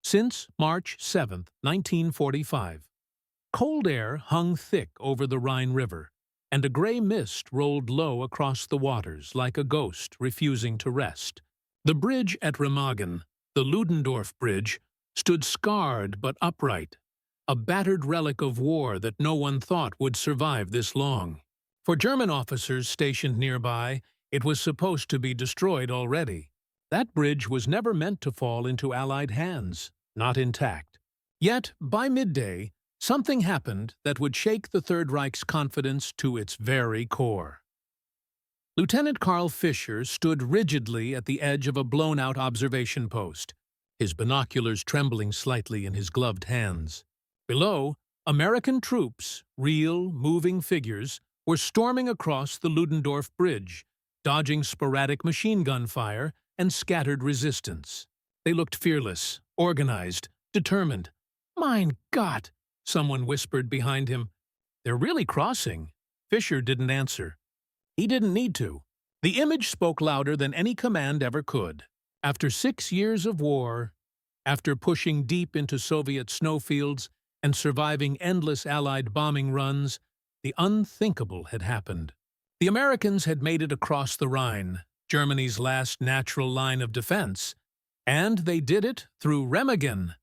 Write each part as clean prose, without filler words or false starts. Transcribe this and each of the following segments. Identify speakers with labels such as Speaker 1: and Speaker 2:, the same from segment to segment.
Speaker 1: Since March 7, 1945, cold air hung thick over the Rhine River, and a gray mist rolled low across the waters like a ghost refusing to rest. The bridge at Remagen, the Ludendorff Bridge, stood scarred but upright, a battered relic of war that no one thought would survive this long. For German officers stationed nearby, it was supposed to be destroyed already. That bridge was never meant to fall into Allied hands, not intact. Yet, by midday, something happened that would shake the Third Reich's confidence to its very core. Lieutenant Karl Fischer stood rigidly at the edge of a blown-out observation post, his binoculars trembling slightly in his gloved hands. Below, American troops, real, moving figures, were storming across the Ludendorff Bridge, dodging sporadic machine gun fire and scattered resistance. They looked fearless, organized, determined. "Mein Gott!" someone whispered behind him. "They're really crossing." Fischer didn't answer. He didn't need to. The image spoke louder than any command ever could. After 6 years of war, after pushing deep into Soviet snowfields and surviving endless Allied bombing runs, the unthinkable had happened. The Americans had made it across the Rhine, Germany's last natural line of defense, and they did it through Remagen.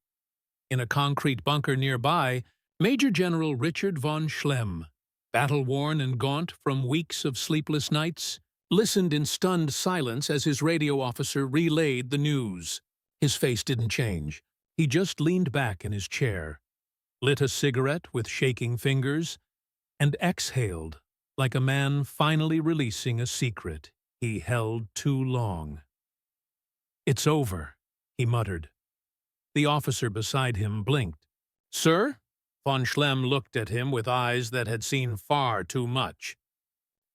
Speaker 1: In a concrete bunker nearby, Major General Richard von Schlemm, battle-worn and gaunt from weeks of sleepless nights, listened in stunned silence as his radio officer relayed the news. His face didn't change. He just leaned back in his chair, lit a cigarette with shaking fingers, and exhaled like a man finally releasing a secret he held too long. "It's over," he muttered. The officer beside him blinked. "Sir?" Von Schlemm looked at him with eyes that had seen far too much.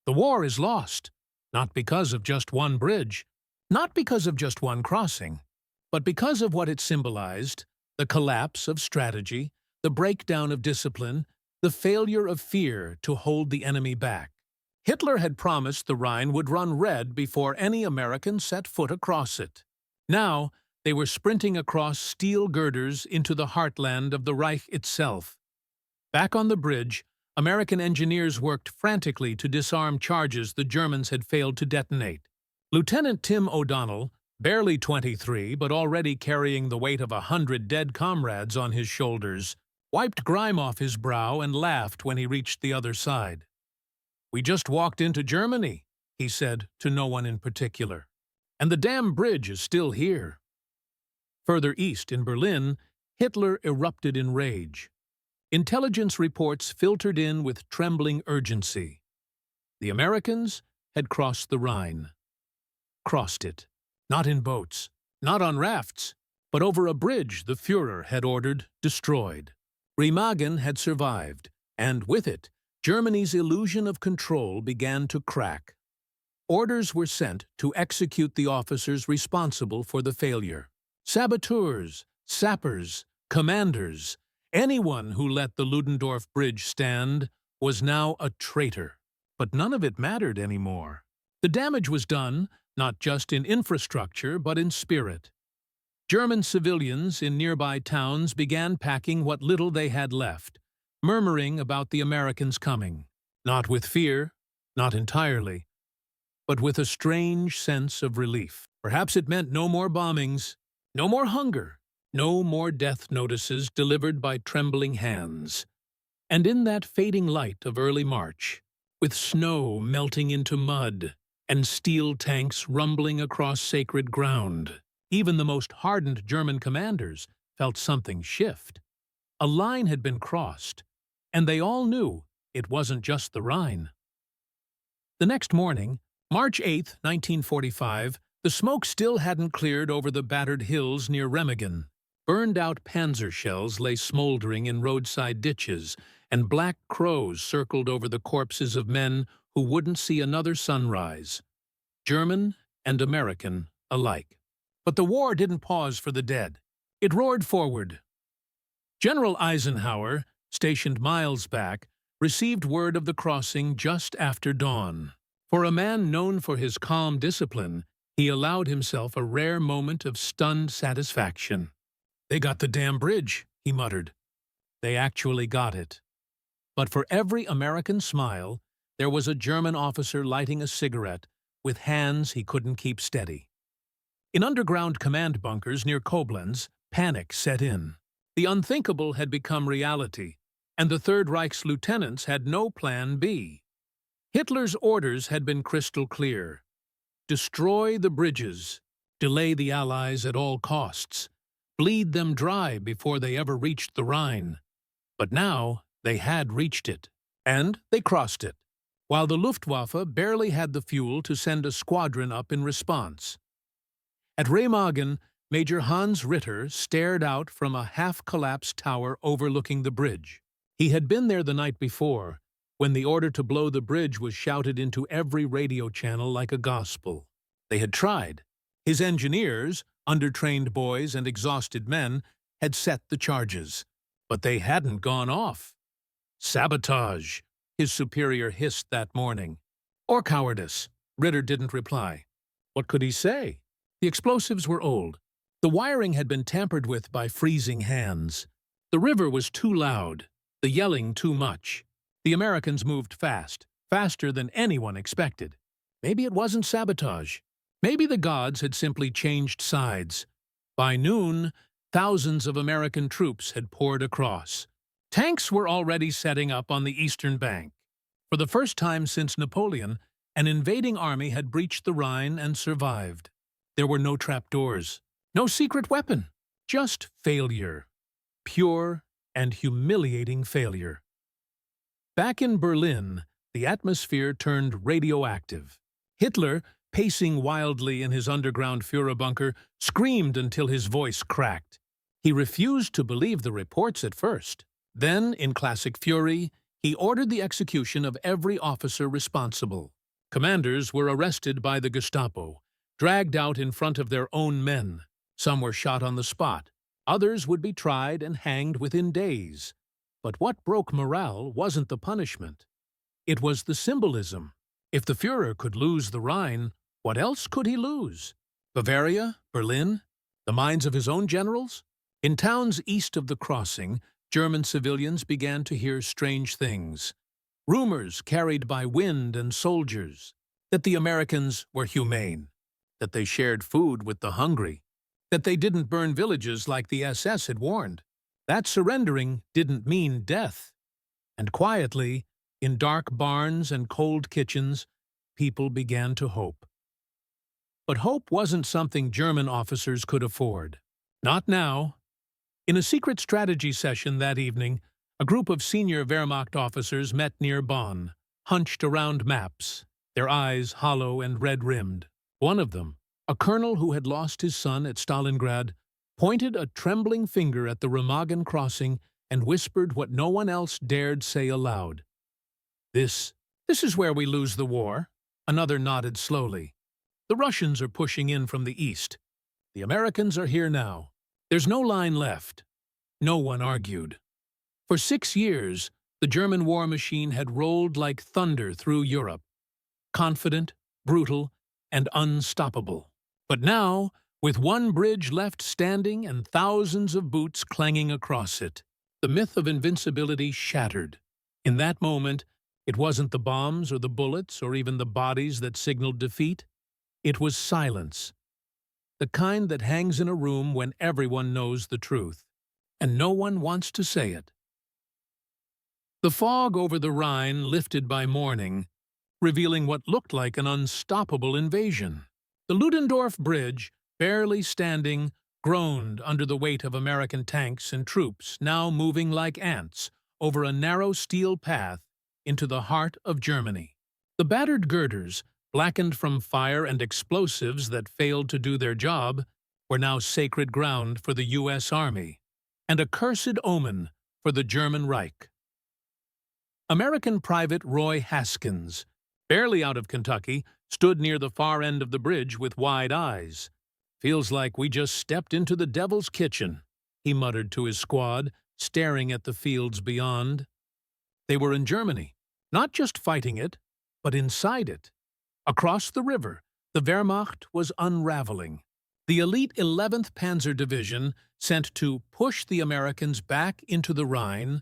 Speaker 1: "The war is lost, not because of just one bridge, not because of just one crossing, but because of what it symbolized, the collapse of strategy, the breakdown of discipline, the failure of fear to hold the enemy back. Hitler had promised the Rhine would run red before any American set foot across it. Now, they were sprinting across steel girders into the heartland of the Reich itself. Back on the bridge, American engineers worked frantically to disarm charges the Germans had failed to detonate. Lieutenant Tim O'Donnell, barely 23 but already carrying the weight of 100 dead comrades on his shoulders, wiped grime off his brow and laughed when he reached the other side. "We just walked into Germany," he said to no one in particular. "And the damn bridge is still here." Further east in Berlin, Hitler erupted in rage. Intelligence reports filtered in with trembling urgency. The Americans had crossed the Rhine. Crossed it. Not in boats, not on rafts, but over a bridge the Führer had ordered destroyed. Remagen had survived, and with it, Germany's illusion of control began to crack. Orders were sent to execute the officers responsible for the failure. Saboteurs, sappers, commanders, anyone who let the Ludendorff Bridge stand was now a traitor. But none of it mattered anymore. The damage was done, not just in infrastructure, but in spirit. German civilians in nearby towns began packing what little they had left, murmuring about the Americans coming, not with fear, not entirely, but with a strange sense of relief. Perhaps it meant no more bombings, no more hunger, no more death notices delivered by trembling hands. And in that fading light of early March, with snow melting into mud and steel tanks rumbling across sacred ground, even the most hardened German commanders felt something shift. A line had been crossed, and they all knew it wasn't just the Rhine. The next morning, March 8, 1945, the smoke still hadn't cleared over the battered hills near Remagen. Burned-out panzer shells lay smoldering in roadside ditches, and black crows circled over the corpses of men who wouldn't see another sunrise, German and American alike. But the war didn't pause for the dead. It roared forward. General Eisenhower, stationed miles back, received word of the crossing just after dawn. For a man known for his calm discipline, he allowed himself a rare moment of stunned satisfaction. "They got the damn bridge," he muttered. They actually got it. But for every American smile, there was a German officer lighting a cigarette with hands he couldn't keep steady. In underground command bunkers near Koblenz, panic set in. The unthinkable had become reality, and the Third Reich's lieutenants had no plan B. Hitler's orders had been crystal clear. Destroy the bridges, delay the Allies at all costs, bleed them dry before they ever reached the Rhine. But now they had reached it, and they crossed it, while the Luftwaffe barely had the fuel to send a squadron up in response. At Remagen, Major Hans Ritter stared out from a half-collapsed tower overlooking the bridge. He had been there the night before, when the order to blow the bridge was shouted into every radio channel like a gospel. They had tried. His engineers, undertrained boys and exhausted men, had set the charges. But they hadn't gone off. "Sabotage," his superior hissed that morning. "Or cowardice." Ritter didn't reply. What could he say? The explosives were old. The wiring had been tampered with by freezing hands. The river was too loud, the yelling too much. The Americans moved fast, faster than anyone expected. Maybe it wasn't sabotage. Maybe the gods had simply changed sides. By noon, thousands of American troops had poured across. Tanks were already setting up on the eastern bank. For the first time since Napoleon, an invading army had breached the Rhine and survived. There were no trapdoors, no secret weapon, just failure. Pure and humiliating failure. Back in Berlin, the atmosphere turned radioactive. Hitler, pacing wildly in his underground Führerbunker, screamed until his voice cracked. He refused to believe the reports at first. Then, in classic fury, he ordered the execution of every officer responsible. Commanders were arrested by the Gestapo, dragged out in front of their own men. Some were shot on the spot. Others would be tried and hanged within days. But what broke morale wasn't the punishment. It was the symbolism. If the Führer could lose the Rhine, what else could he lose? Bavaria? Berlin? The minds of his own generals? In towns east of the crossing, German civilians began to hear strange things. Rumors carried by wind and soldiers that the Americans were humane, that they shared food with the hungry, that they didn't burn villages like the SS had warned. That surrendering didn't mean death. And quietly, in dark barns and cold kitchens, people began to hope. But hope wasn't something German officers could afford. Not now. In a secret strategy session that evening, a group of senior Wehrmacht officers met near Bonn, hunched around maps, their eyes hollow and red-rimmed. One of them, a colonel who had lost his son at Stalingrad, pointed a trembling finger at the Remagen crossing and whispered what no one else dared say aloud. This is where we lose the war." Another nodded slowly. "The Russians are pushing in from the east. The Americans are here now. There's no line left." No one argued. For 6 years, the German war machine had rolled like thunder through Europe. Confident, brutal, and unstoppable. But now, with one bridge left standing and thousands of boots clanging across it, the myth of invincibility shattered. In that moment, it wasn't the bombs or the bullets or even the bodies that signaled defeat. It was silence. The kind that hangs in a room when everyone knows the truth, and no one wants to say it. The fog over the Rhine lifted by morning, revealing what looked like an unstoppable invasion. The Ludendorff Bridge, barely standing, groaned under the weight of American tanks and troops now moving like ants over a narrow steel path into the heart of Germany. The battered girders, blackened from fire and explosives that failed to do their job, were now sacred ground for the U.S. Army, and a cursed omen for the German Reich. American Private Roy Haskins, barely out of Kentucky, stood near the far end of the bridge with wide eyes. "Feels like we just stepped into the devil's kitchen," he muttered to his squad, staring at the fields beyond. They were in Germany, not just fighting it, but inside it. Across the river, the Wehrmacht was unraveling. The elite 11th Panzer Division, sent to push the Americans back into the Rhine,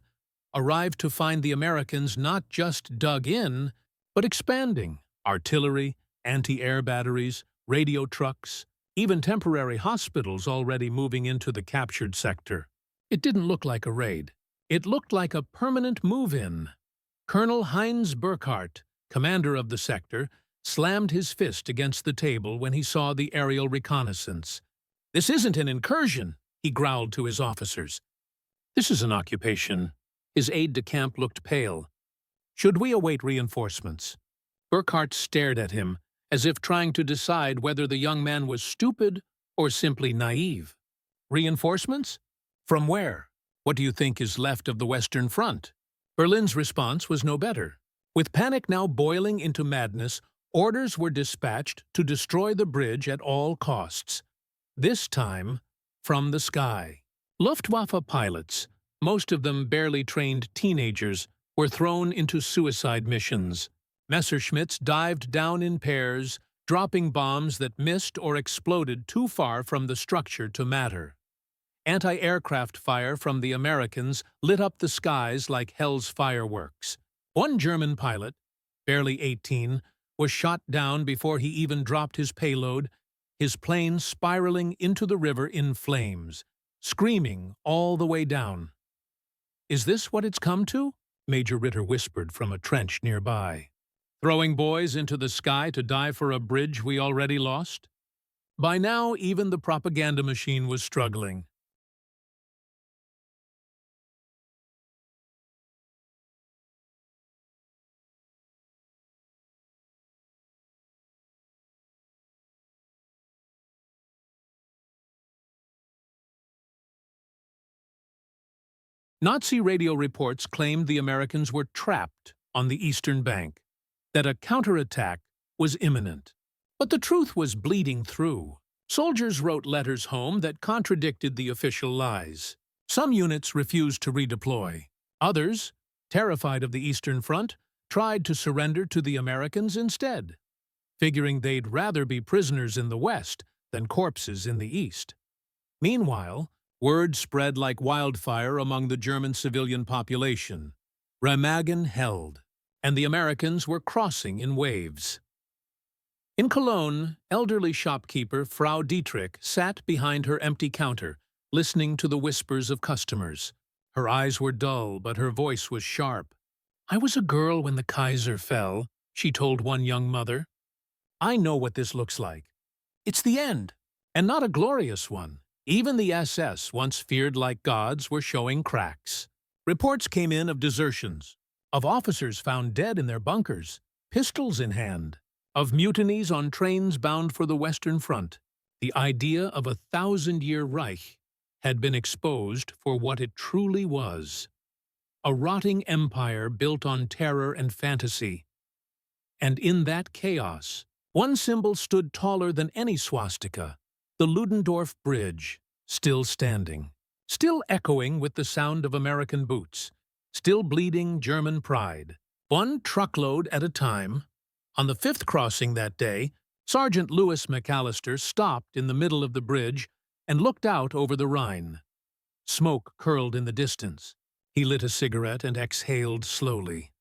Speaker 1: arrived to find the Americans not just dug in, but expanding. Artillery, anti-air batteries, radio trucks, even temporary hospitals already moving into the captured sector. It didn't look like a raid. It looked like a permanent move-in. Colonel Heinz Burkhardt, commander of the sector, slammed his fist against the table when he saw the aerial reconnaissance. "This isn't an incursion," he growled to his officers. "This is an occupation." His aide-de-camp looked pale. "Should we await reinforcements?" Burkhardt stared at him, as if trying to decide whether the young man was stupid or simply naive. "Reinforcements? From where? What do you think is left of the Western Front?" Berlin's response was no better. With panic now boiling into madness, orders were dispatched to destroy the bridge at all costs. This time, from the sky. Luftwaffe pilots, most of them barely trained teenagers, were thrown into suicide missions. Messerschmitts dived down in pairs, dropping bombs that missed or exploded too far from the structure to matter. Anti-aircraft fire from the Americans lit up the skies like hell's fireworks. One German pilot, barely 18, was shot down before he even dropped his payload, his plane spiraling into the river in flames, screaming all the way down. "Is this what it's come to?" Major Ritter whispered from a trench nearby. "Throwing boys into the sky to die for a bridge we already lost?" By now, even the propaganda machine was struggling. Nazi radio reports claimed the Americans were trapped on the eastern bank, that a counterattack was imminent. But the truth was bleeding through. Soldiers wrote letters home that contradicted the official lies. Some units refused to redeploy. Others, terrified of the Eastern Front, tried to surrender to the Americans instead, figuring they'd rather be prisoners in the West than corpses in the East. Meanwhile, word spread like wildfire among the German civilian population. Remagen held, and the Americans were crossing in waves. In Cologne, elderly shopkeeper Frau Dietrich sat behind her empty counter, listening to the whispers of customers. Her eyes were dull, but her voice was sharp. "I was a girl when the Kaiser fell," she told one young mother. "I know what this looks like. It's the end, and not a glorious one. Even the SS, once feared like gods, were showing cracks." Reports came in of desertions, of officers found dead in their bunkers, pistols in hand, of mutinies on trains bound for the Western Front. The idea of a 1,000-year Reich had been exposed for what it truly was: a rotting empire built on terror and fantasy. And in that chaos, one symbol stood taller than any swastika: the Ludendorff Bridge, still standing, still echoing with the sound of American boots, still bleeding German pride. One truckload at a time. On the 5th crossing that day, Sergeant Louis McAllister stopped in the middle of the bridge and looked out over the Rhine. Smoke curled in the distance. He lit a cigarette and exhaled slowly.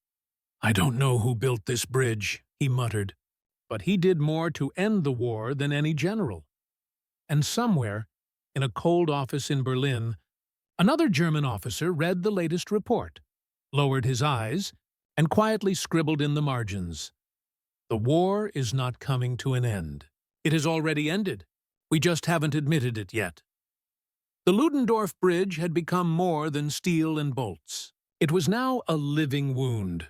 Speaker 1: "I don't know who built this bridge," he muttered, "but he did more to end the war than any general." And somewhere, in a cold office in Berlin, another German officer read the latest report, lowered his eyes, and quietly scribbled in the margins, "The war is not coming to an end. It has already ended. We just haven't admitted it yet." The Ludendorff Bridge had become more than steel and bolts. It was now a living wound,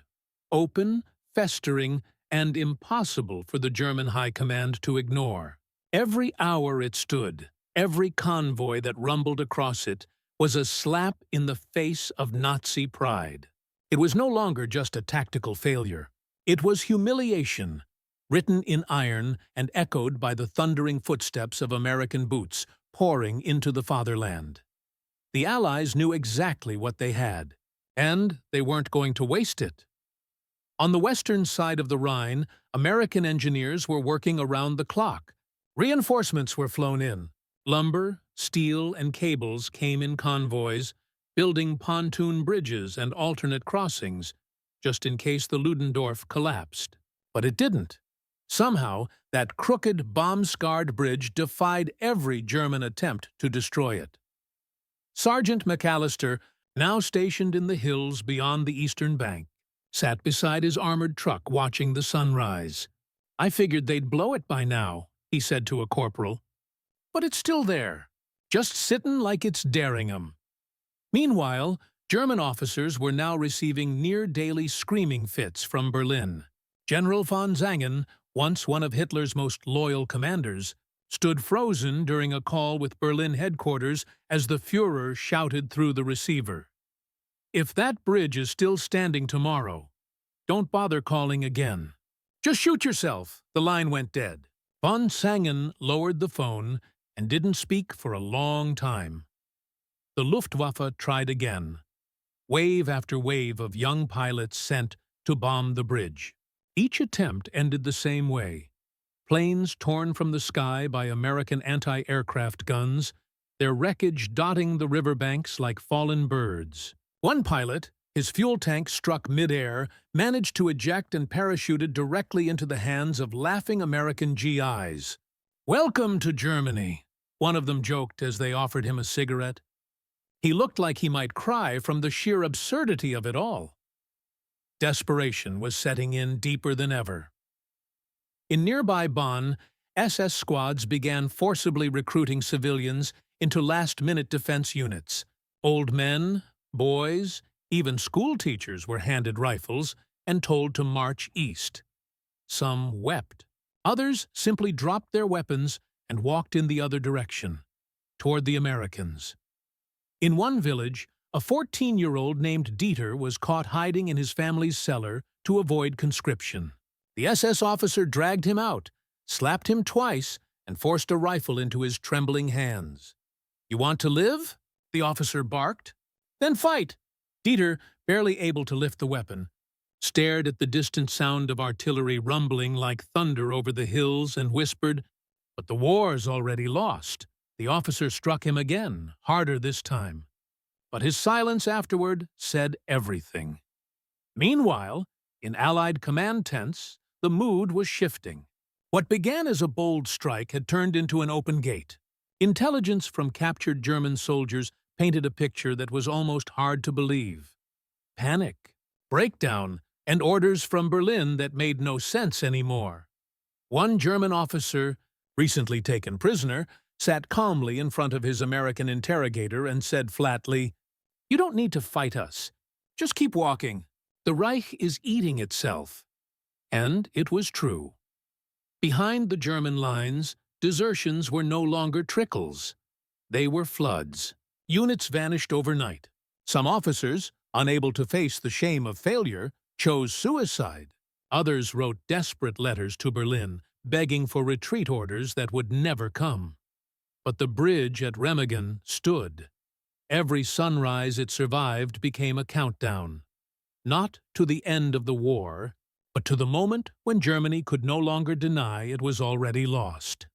Speaker 1: open, festering, and impossible for the German High Command to ignore. Every hour it stood, every convoy that rumbled across it, was a slap in the face of Nazi pride. It was no longer just a tactical failure. It was humiliation, written in iron and echoed by the thundering footsteps of American boots pouring into the fatherland. The Allies knew exactly what they had, and they weren't going to waste it. On the western side of the Rhine, American engineers were working around the clock, Reinforcements were flown in. Lumber, steel, and cables came in convoys, building pontoon bridges and alternate crossings, just in case the Ludendorff collapsed. But it didn't. Somehow, that crooked, bomb-scarred bridge defied every German attempt to destroy it. Sergeant McAllister, now stationed in the hills beyond the eastern bank, sat beside his armored truck watching the sunrise. "I figured they'd blow it by now," he said to a corporal. "But it's still there, just sittin' like it's daring 'em." Meanwhile, German officers were now receiving near-daily screaming fits from Berlin. General von Zangen, once one of Hitler's most loyal commanders, stood frozen during a call with Berlin headquarters as the Führer shouted through the receiver, "If that bridge is still standing tomorrow, don't bother calling again. Just shoot yourself." The line went dead. Von Zangen lowered the phone and didn't speak for a long time. The Luftwaffe tried again. Wave after wave of young pilots sent to bomb the bridge. Each attempt ended the same way. Planes torn from the sky by American anti-aircraft guns, their wreckage dotting the riverbanks like fallen birds. One pilot, his fuel tank struck mid-air, managed to eject and parachuted directly into the hands of laughing American GIs. "Welcome to Germany," one of them joked as they offered him a cigarette. He looked like he might cry from the sheer absurdity of it all. Desperation was setting in deeper than ever. In nearby Bonn, SS squads began forcibly recruiting civilians into last-minute defense units. Old men, boys, even school teachers were handed rifles and told to march east. Some wept. Others simply dropped their weapons and walked in the other direction, toward the Americans. In one village, a 14-year-old named Dieter was caught hiding in his family's cellar to avoid conscription. The SS officer dragged him out, slapped him twice, and forced a rifle into his trembling hands. "You want to live?" the officer barked. "Then fight!" Dieter, barely able to lift the weapon, stared at the distant sound of artillery rumbling like thunder over the hills and whispered, "But the war's already lost." The officer struck him again, harder this time. But his silence afterward said everything. Meanwhile, in Allied command tents, the mood was shifting. What began as a bold strike had turned into an open gate. Intelligence from captured German soldiers painted a picture that was almost hard to believe. Panic, breakdown, and orders from Berlin that made no sense anymore. One German officer, recently taken prisoner, sat calmly in front of his American interrogator and said flatly, "You don't need to fight us. Just keep walking. The Reich is eating itself." And it was true. Behind the German lines, desertions were no longer trickles. They were floods. Units vanished overnight. Some officers, unable to face the shame of failure, chose suicide. Others wrote desperate letters to Berlin, begging for retreat orders that would never come. But the bridge at Remagen stood. Every sunrise it survived became a countdown. Not to the end of the war, but to the moment when Germany could no longer deny it was already lost.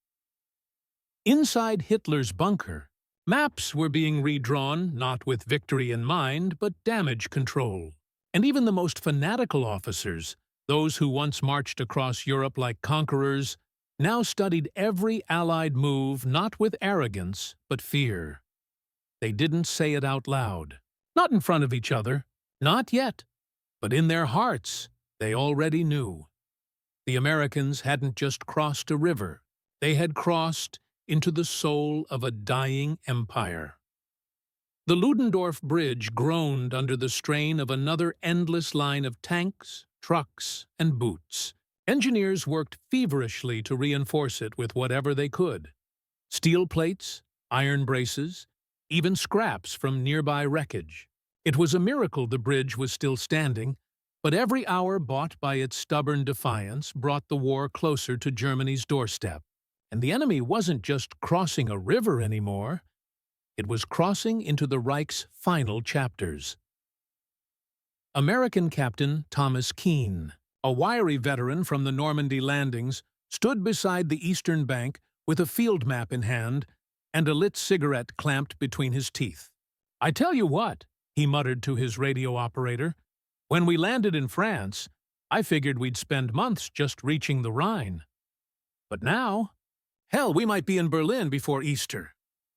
Speaker 1: Inside Hitler's bunker, maps were being redrawn not with victory in mind, but damage control. And even the most fanatical officers, those who once marched across Europe like conquerors, now studied every Allied move not with arrogance, but fear. They didn't say it out loud, not in front of each other, not yet, but in their hearts they already knew. The Americans hadn't just crossed a river, they had crossed into the soul of a dying empire. The Ludendorff Bridge groaned under the strain of another endless line of tanks, trucks, and boots. Engineers worked feverishly to reinforce it with whatever they could. Steel plates, iron braces, even scraps from nearby wreckage. It was a miracle the bridge was still standing, but every hour bought by its stubborn defiance brought the war closer to Germany's doorstep. And the enemy wasn't just crossing a river anymore. It was crossing into the Reich's final chapters. American Captain Thomas Keane, a wiry veteran from the Normandy landings, stood beside the eastern bank with a field map in hand and a lit cigarette clamped between his teeth. "I tell you what," he muttered to his radio operator, "when we landed in France, I figured we'd spend months just reaching the Rhine. But now, hell, we might be in Berlin before Easter."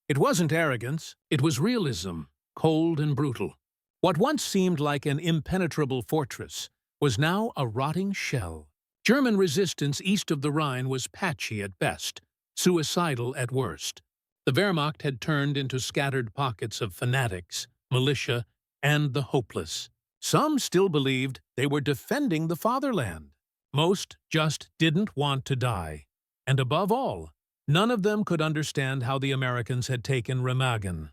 Speaker 1: It wasn't arrogance, it was realism, cold and brutal. What once seemed like an impenetrable fortress was now a rotting shell. German resistance east of the Rhine was patchy at best, suicidal at worst. The Wehrmacht had turned into scattered pockets of fanatics, militia, and the hopeless. Some still believed they were defending the fatherland. Most just didn't want to die. And above all, none of them could understand how the Americans had taken Remagen.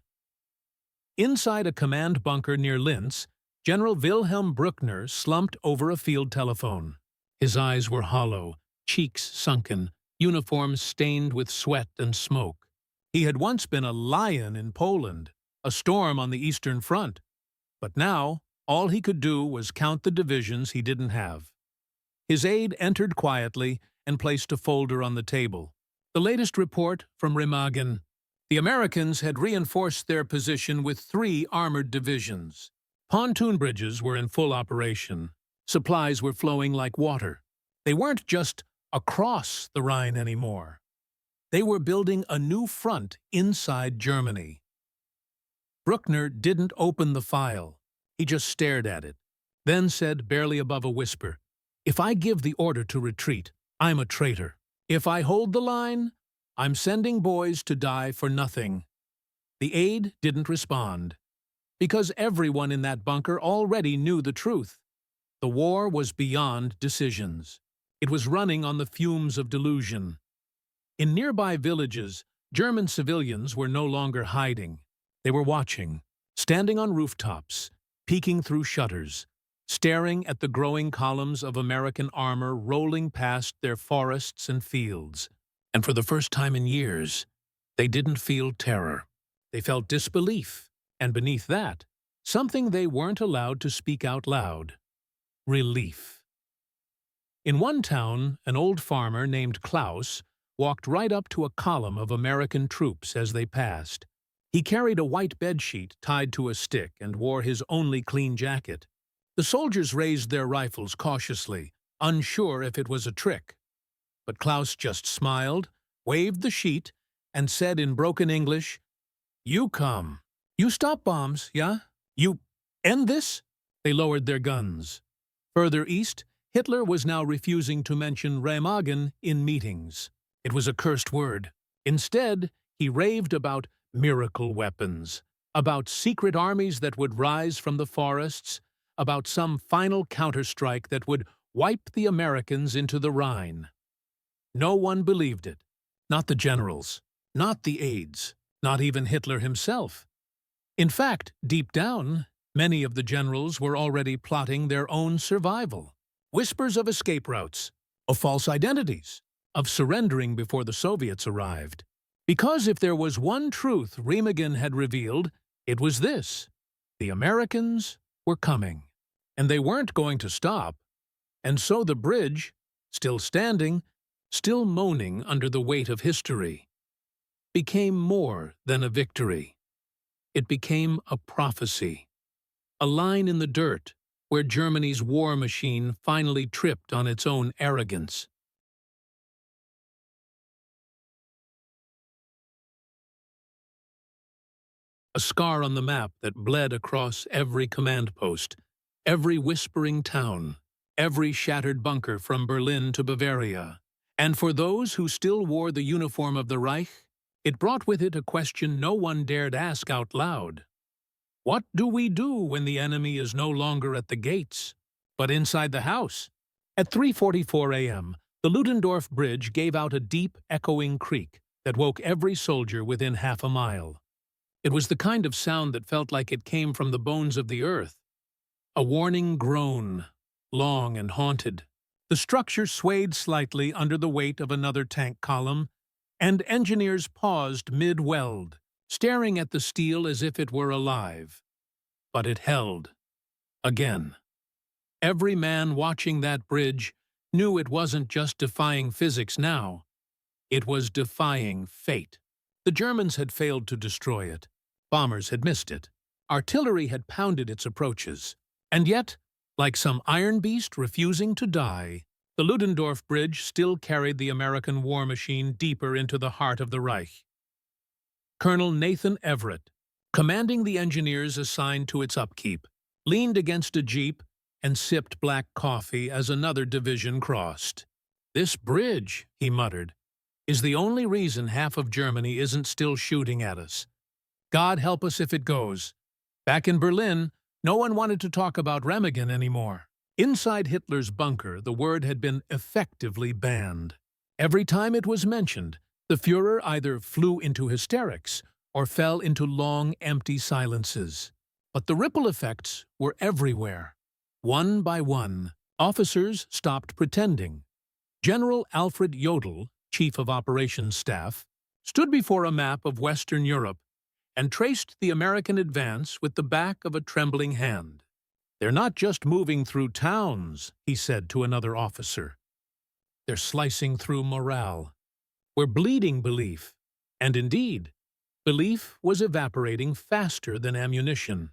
Speaker 1: Inside a command bunker near Linz, General Wilhelm Bruckner slumped over a field telephone. His eyes were hollow, cheeks sunken, uniforms stained with sweat and smoke. He had once been a lion in Poland, a storm on the Eastern Front. But now, all he could do was count the divisions he didn't have. His aide entered quietly and placed a folder on the table. The latest report from Remagen. The Americans had reinforced their position with 3 armored divisions. Pontoon bridges were in full operation. Supplies were flowing like water. They weren't just across the Rhine anymore. They were building a new front inside Germany. Bruckner didn't open the file. He just stared at it, then said barely above a whisper, "If I give the order to retreat, I'm a traitor. If I hold the line, I'm sending boys to die for nothing." The aide didn't respond, because everyone in that bunker already knew the truth. The war was beyond decisions. It was running on the fumes of delusion. In nearby villages, German civilians were no longer hiding. They were watching, standing on rooftops, peeking through shutters, staring at the growing columns of American armor rolling past their forests and fields. And for the first time in years, they didn't feel terror. They felt disbelief, and beneath that, something they weren't allowed to speak out loud: relief. In one town, an old farmer named Klaus walked right up to a column of American troops as they passed. He carried a white bedsheet tied to a stick and wore his only clean jacket. The soldiers raised their rifles cautiously, unsure if it was a trick. But Klaus just smiled, waved the sheet, and said in broken English, "You come. You stop bombs, yeah? You end this?" They lowered their guns. Further east, Hitler was now refusing to mention Remagen in meetings. It was a cursed word. Instead, he raved about miracle weapons, about secret armies that would rise from the forests, about some final counterstrike that would wipe the Americans into the Rhine. No one believed it. Not the generals, not the aides, not even Hitler himself. In fact, deep down, many of the generals were already plotting their own survival. Whispers of escape routes, of false identities, of surrendering before the Soviets arrived. Because if there was one truth Remagen had revealed, it was this: the Americans were coming, and they weren't going to stop. And so the bridge, still standing, still moaning under the weight of history, became more than a victory. It became a prophecy, a line in the dirt where Germany's war machine finally tripped on its own arrogance. A scar on the map that bled across every command post, every whispering town, every shattered bunker from Berlin to Bavaria. And for those who still wore the uniform of the Reich, it brought with it a question no one dared ask out loud. What do we do when the enemy is no longer at the gates, but inside the house? At 3:44 a.m., the Ludendorff Bridge gave out a deep, echoing creak that woke every soldier within half a mile. It was the kind of sound that felt like it came from the bones of the earth. A warning groan, long and haunted. The structure swayed slightly under the weight of another tank column, and engineers paused mid-weld, staring at the steel as if it were alive. But it held. Again. Every man watching that bridge knew it wasn't just defying physics now. It was defying fate. The Germans had failed to destroy it. Bombers had missed it. Artillery had pounded its approaches. And yet, like some iron beast refusing to die, the Ludendorff Bridge still carried the American war machine deeper into the heart of the Reich. Colonel Nathan Everett, commanding the engineers assigned to its upkeep, leaned against a jeep and sipped black coffee as another division crossed. "This bridge," he muttered, "is the only reason half of Germany isn't still shooting at us. God help us if it goes." Back in Berlin, no one wanted to talk about Remagen anymore. Inside Hitler's bunker, the word had been effectively banned. Every time it was mentioned, the Führer either flew into hysterics or fell into long, empty silences. But the ripple effects were everywhere. One by one, officers stopped pretending. General Alfred Jodl, Chief of Operations Staff, stood before a map of Western Europe and traced the American advance with the back of a trembling hand. "They're not just moving through towns," he said to another officer. "They're slicing through morale. We're bleeding belief." And indeed, belief was evaporating faster than ammunition.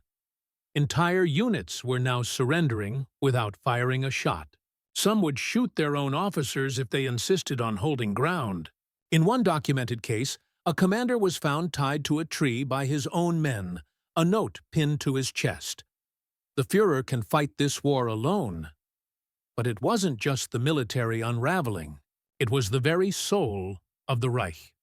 Speaker 1: Entire units were now surrendering without firing a shot. Some would shoot their own officers if they insisted on holding ground. In one documented case, a commander was found tied to a tree by his own men, a note pinned to his chest. "The Führer can fight this war alone." But it wasn't just the military unraveling. It was the very soul of the Reich.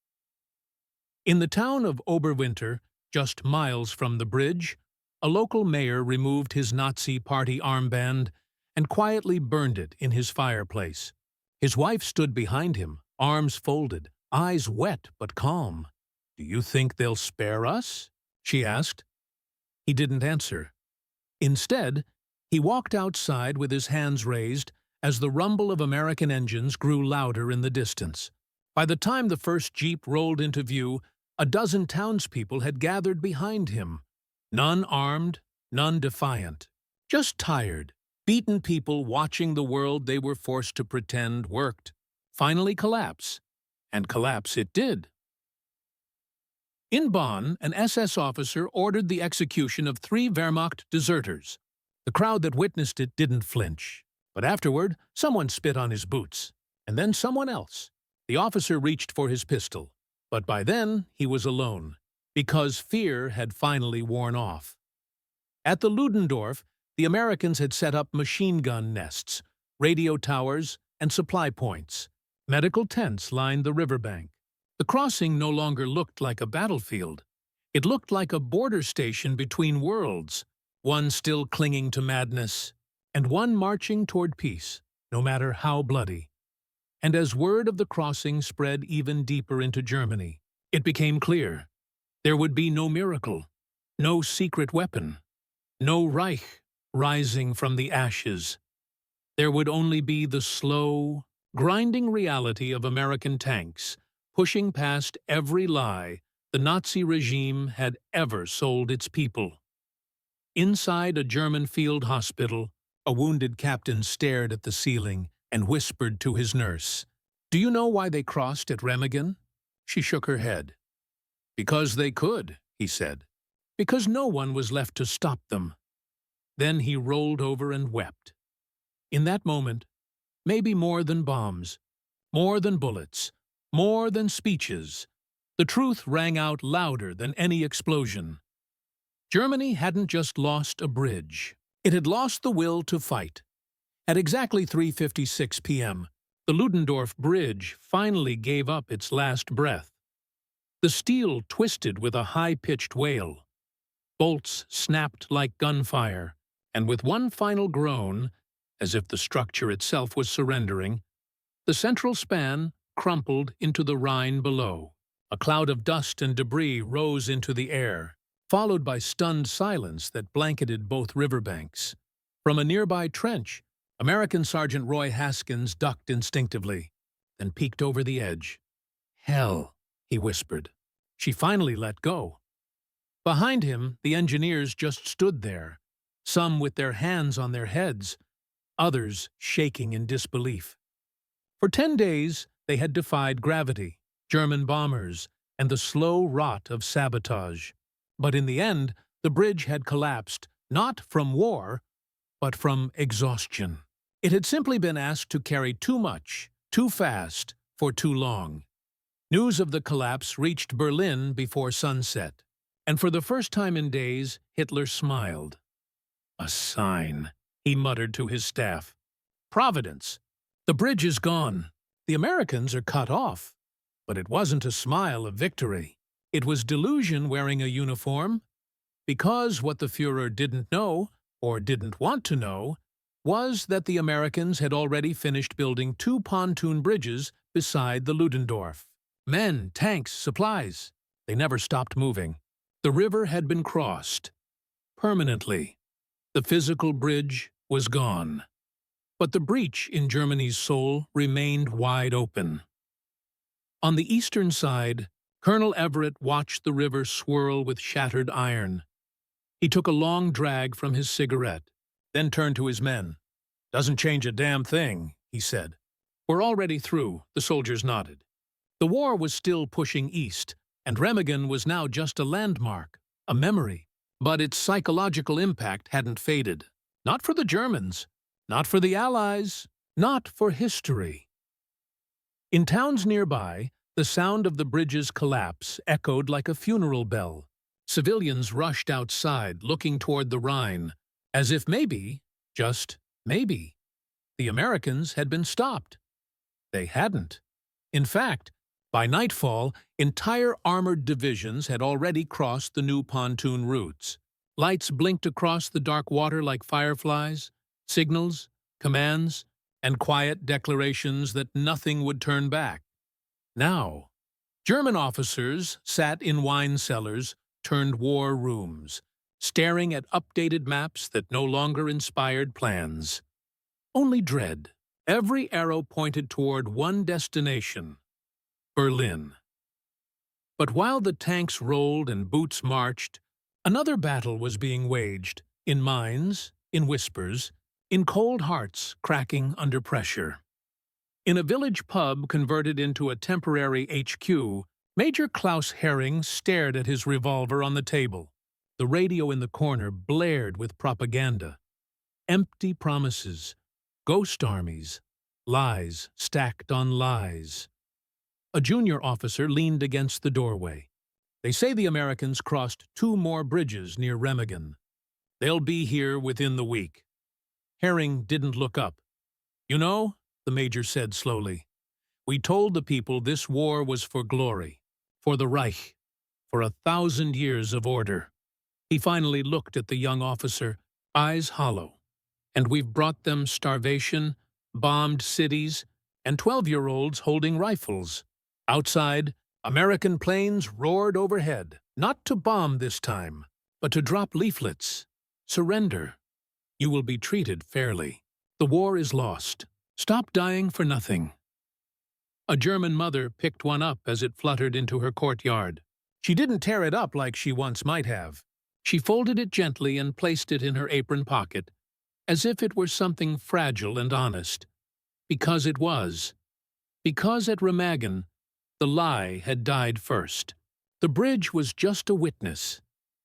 Speaker 1: In the town of Oberwinter, just miles from the bridge, a local mayor removed his Nazi party armband and quietly burned it in his fireplace. His wife stood behind him, arms folded, eyes wet but calm. "Do you think they'll spare us?" she asked. He didn't answer. Instead, he walked outside with his hands raised as the rumble of American engines grew louder in the distance. By the time the first jeep rolled into view, a dozen townspeople had gathered behind him. None armed, none defiant. Just tired, beaten people watching the world they were forced to pretend worked finally collapse. And collapse it did. In Bonn, an SS officer ordered the execution of 3 Wehrmacht deserters. The crowd that witnessed it didn't flinch. But afterward, someone spit on his boots. And then someone else. The officer reached for his pistol. But by then, he was alone, because fear had finally worn off. At the Ludendorff, the Americans had set up machine gun nests, radio towers, and supply points. Medical tents lined the riverbank. The crossing no longer looked like a battlefield. It looked like a border station between worlds, one still clinging to madness, and one marching toward peace, no matter how bloody. And as word of the crossing spread even deeper into Germany, it became clear there would be no miracle, no secret weapon, no Reich rising from the ashes. There would only be the slow, grinding reality of American tanks pushing past every lie the Nazi regime had ever sold its people. Inside a German field hospital, a wounded captain stared at the ceiling and whispered to his nurse, "Do you know why they crossed at Remagen?" She shook her head. "Because they could," he said. "Because no one was left to stop them." Then he rolled over and wept. In that moment, maybe more than bombs, more than bullets, more than speeches, the truth rang out louder than any explosion. Germany hadn't just lost a bridge. It had lost the will to fight. At exactly 3:56 p.m., the Ludendorff Bridge finally gave up its last breath. The steel twisted with a high-pitched wail. Bolts snapped like gunfire, and with one final groan, as if the structure itself was surrendering, the central span crumpled into the Rhine below. A cloud of dust and debris rose into the air, followed by stunned silence that blanketed both riverbanks. From a nearby trench, American Sergeant Roy Haskins ducked instinctively, then peeked over the edge. "Hell," he whispered. She finally let go. Behind him, the engineers just stood there, some with their hands on their heads, others shaking in disbelief. For 10 days, they had defied gravity. German bombers, and the slow rot of sabotage. But in the end, the bridge had collapsed, not from war, but from exhaustion. It had simply been asked to carry too much, too fast, for too long. News of the collapse reached Berlin before sunset, and for the first time in days, Hitler smiled. "A sign," he muttered to his staff. "Providence. The bridge is gone. The Americans are cut off." But it wasn't a smile of victory. It was delusion wearing a uniform, because what the Führer didn't know, or didn't want to know, was that the Americans had already finished building 2 pontoon bridges beside the Ludendorff. Men, tanks, supplies. They never stopped moving. The river had been crossed. Permanently. The physical bridge was gone. But the breach in Germany's soul remained wide open. On the eastern side, Colonel Everett watched the river swirl with shattered iron. He took a long drag from his cigarette, then turned to his men. "Doesn't change a damn thing," he said. "We're already through," the soldiers nodded. The war was still pushing east, and Remagen was now just a landmark, a memory. But its psychological impact hadn't faded. Not for the Germans, not for the Allies, not for history. In towns nearby, the sound of the bridge's collapse echoed like a funeral bell. Civilians rushed outside, looking toward the Rhine, as if maybe, just maybe, the Americans had been stopped. They hadn't. In fact, by nightfall, entire armored divisions had already crossed the new pontoon routes. Lights blinked across the dark water like fireflies, signals, commands, and quiet declarations that nothing would turn back. Now, German officers sat in wine cellars turned war rooms, staring at updated maps that no longer inspired plans. Only dread. Every arrow pointed toward one destination: Berlin. But while the tanks rolled and boots marched, another battle was being waged, in minds, in whispers, in cold hearts cracking under pressure. In a village pub converted into a temporary HQ, Major Klaus Hering stared at his revolver on the table. The radio in the corner blared with propaganda. Empty promises, ghost armies, lies stacked on lies. A junior officer leaned against the doorway. "They say the Americans crossed 2 more bridges near Remagen. They'll be here within the week." Hering didn't look up. "You know," the major said slowly, "we told the people this war was for glory, for the Reich, for 1,000 years of order." He finally looked at the young officer, eyes hollow. "And we've brought them starvation, bombed cities, and 12-year-olds holding rifles. Outside, American planes roared overhead, not to bomb this time, but to drop leaflets. Surrender. You will be treated fairly. The war is lost. Stop dying for nothing." A German mother picked one up as it fluttered into her courtyard. She didn't tear it up like she once might have. She folded it gently and placed it in her apron pocket, as if it were something fragile and honest. Because it was. Because at Remagen, the lie had died first. The bridge was just a witness,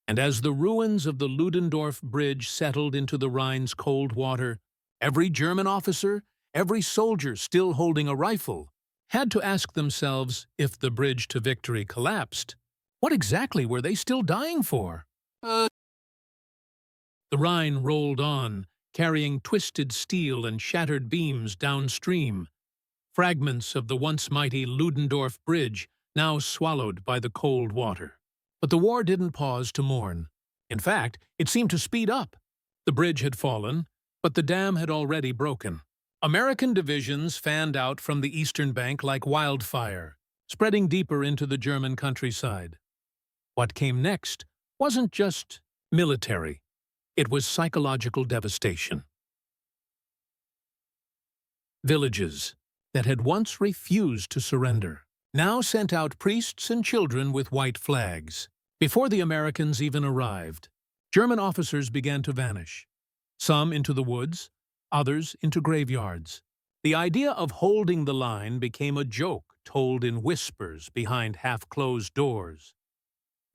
Speaker 1: and as the ruins of the Ludendorff Bridge settled into the Rhine's cold water, every German officer, every soldier still holding a rifle, had to ask themselves, if the bridge to victory collapsed, what exactly were they still dying for? The Rhine rolled on, carrying twisted steel and shattered beams downstream, fragments of the once mighty Ludendorff Bridge now swallowed by the cold water. But the war didn't pause to mourn. In fact, it seemed to speed up. The bridge had fallen, but the dam had already broken. American divisions fanned out from the eastern bank like wildfire, spreading deeper into the German countryside. What came next wasn't just military. It was psychological devastation. Villages that had once refused to surrender now sent out priests and children with white flags. Before the Americans even arrived, German officers began to vanish, some into the woods, others into graveyards. The idea of holding the line became a joke told in whispers behind half-closed doors.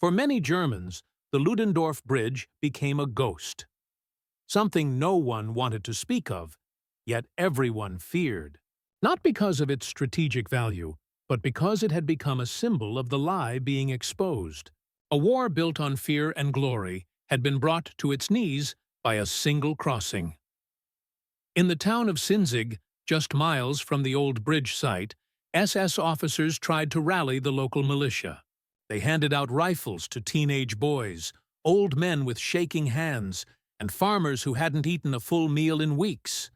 Speaker 1: For many Germans, the Ludendorff Bridge became a ghost, something no one wanted to speak of, yet everyone feared. Not because of its strategic value, but because it had become a symbol of the lie being exposed. A war built on fear and glory had been brought to its knees by a single crossing. In the town of Sinzig, just miles from the old bridge site, SS officers tried to rally the local militia. They handed out rifles to teenage boys, old men with shaking hands, and farmers who hadn't eaten a full meal in weeks.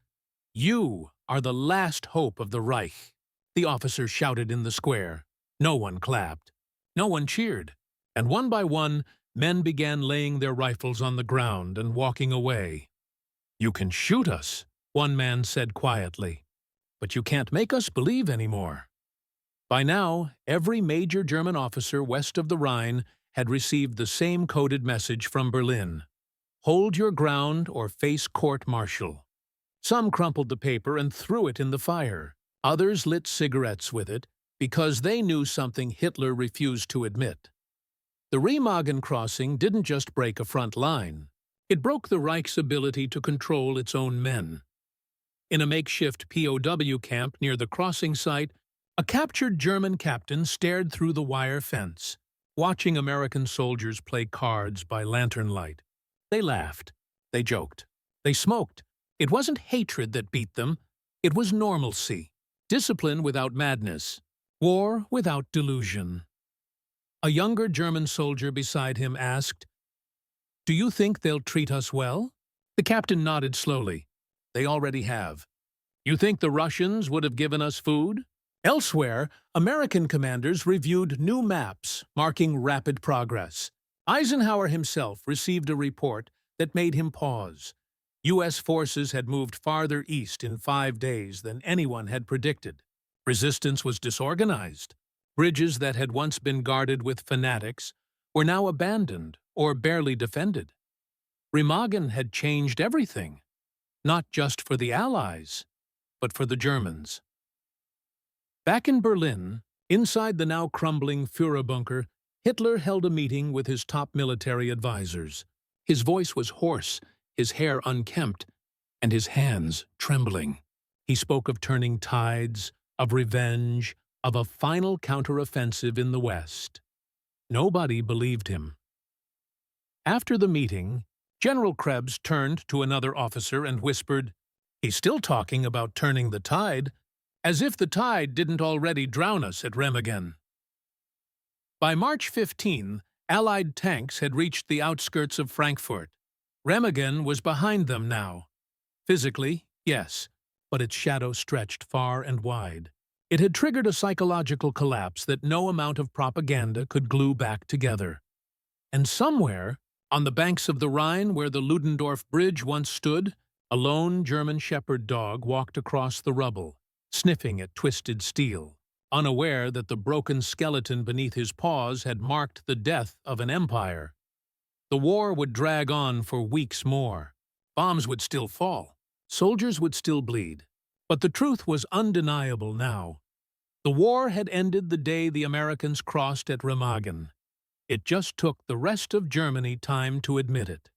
Speaker 1: "You are the last hope of the Reich," the officers shouted in the square. No one clapped. No one cheered. And one by one, men began laying their rifles on the ground and walking away. "You can shoot us," one man said quietly, "but you can't make us believe anymore." By now, every major German officer west of the Rhine had received the same coded message from Berlin: "Hold your ground or face court-martial." Some crumpled the paper and threw it in the fire. Others lit cigarettes with it because they knew something Hitler refused to admit. The Remagen crossing didn't just break a front line. It broke the Reich's ability to control its own men. In a makeshift POW camp near the crossing site, a captured German captain stared through the wire fence, watching American soldiers play cards by lantern light. They laughed. They joked. They smoked. It wasn't hatred that beat them. It was normalcy. Discipline without madness. War without delusion. A younger German soldier beside him asked, "Do you think they'll treat us well?" The captain nodded slowly. "They already have." "You think the Russians would have given us food?" Elsewhere, American commanders reviewed new maps marking rapid progress. Eisenhower himself received a report that made him pause. U.S. forces had moved farther east in 5 days than anyone had predicted. Resistance was disorganized. Bridges that had once been guarded with fanatics were now abandoned or barely defended. Remagen had changed everything, not just for the Allies, but for the Germans. Back in Berlin, inside the now crumbling Führerbunker, Hitler held a meeting with his top military advisors. His voice was hoarse, his hair unkempt, and his hands trembling. He spoke of turning tides, of revenge, of a final counteroffensive in the West. Nobody believed him. After the meeting, General Krebs turned to another officer and whispered, "He's still talking about turning the tide, as if the tide didn't already drown us at Remagen." By March 15, Allied tanks had reached the outskirts of Frankfurt. Remagen was behind them now. Physically, yes, but its shadow stretched far and wide. It had triggered a psychological collapse that no amount of propaganda could glue back together. And somewhere, on the banks of the Rhine where the Ludendorff Bridge once stood, a lone German shepherd dog walked across the rubble, sniffing at twisted steel, unaware that the broken skeleton beneath his paws had marked the death of an empire. The war would drag on for weeks more. Bombs would still fall. Soldiers would still bleed. But the truth was undeniable now. The war had ended the day the Americans crossed at Remagen. It just took the rest of Germany time to admit it.